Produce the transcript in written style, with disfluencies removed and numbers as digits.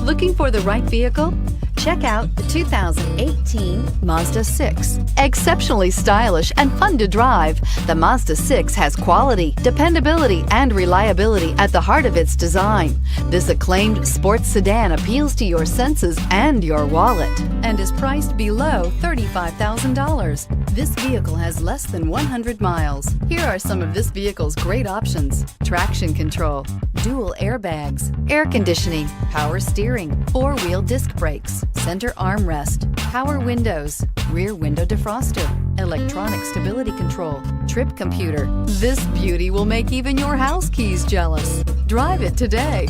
Looking for the right vehicle? Check out the 2018 Mazda 6. Exceptionally stylish and fun to drive, the Mazda 6 has quality, dependability, and reliability at the heart of its design. This acclaimed sports sedan appeals to your senses and your wallet and is priced below $35,000. This vehicle has less than 100 miles. Here are some of this vehicle's great options: traction control, dual airbags, air conditioning, power steering, four-wheel disc brakes, center armrest, power windows, rear window defroster, electronic stability control, trip computer. This beauty will make even your house keys jealous. Drive it today.